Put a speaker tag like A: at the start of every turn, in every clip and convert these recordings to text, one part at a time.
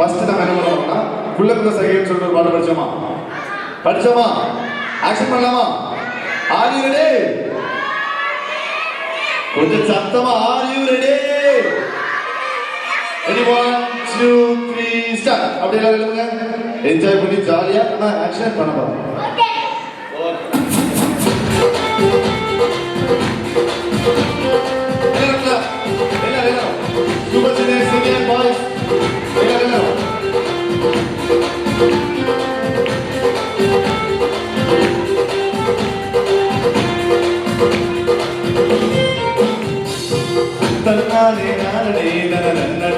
A: First நம்ம என்ன பண்ணோம்னா குள்ள சகைன்னு சொல்லிட்டு ஒரு பாட்டு படிச்சோமா ஆக்ஷன் பண்ணலாமா? Are you ready? கொஞ்சம் சத்தமா are you ready? Ready 1 2 3 start. அப்படியே எழுதுங்க. என்ஜாய் பண்ணி ஜாலியா ஆக்ஷன் பண்ண போறோம். Okay Super Junior Senior Boys. Tanane nane nananane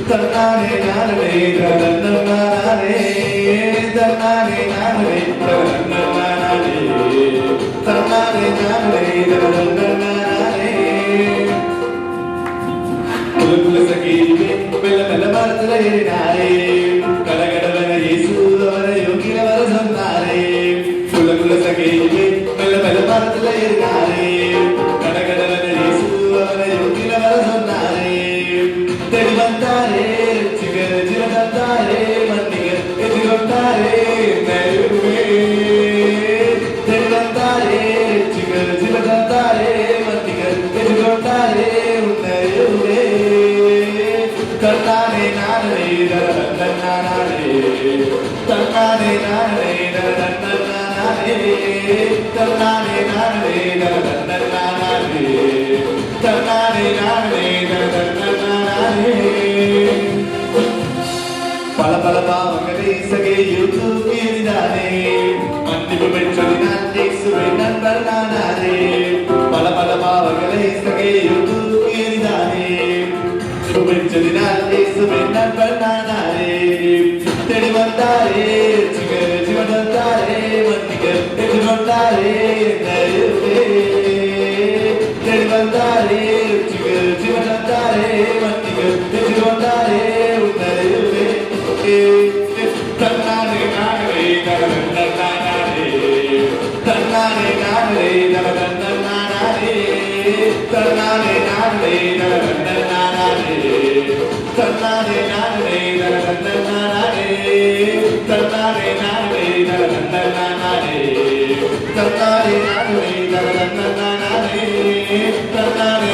A: tanane nane nananane tanane nane nananane tanane nane nananane kula sakiye mela mela martla yerinaye kalagadavana yesu avara yogila vara sonnare kula sakiye mela mela martla yerinaye kalagadavana yesu avara yogila vara sonnare tedivantare chigar jivatare mannigar edivantare nayuve tedivantare chigar jivatare mannigar edivantare nayuve tanane nane nananane tanane nane nananane tanane nane nananane tanane nane nananane pala pala paavangale sage youtube iridane mannivu petradinal yesuve nanbarnanare pala pala paavangale sage youtube iridane Jadinal yesuve nanbarnanare tedivantare chigar jivatare mannigar edivantare nayuve tedivantare chigar jivatare mannigar edivantare nayuve tanane nane nananane tanane nane nananane tanane nane nananane tanane nane nananane tanane nane nananane tanane nane nananane tanane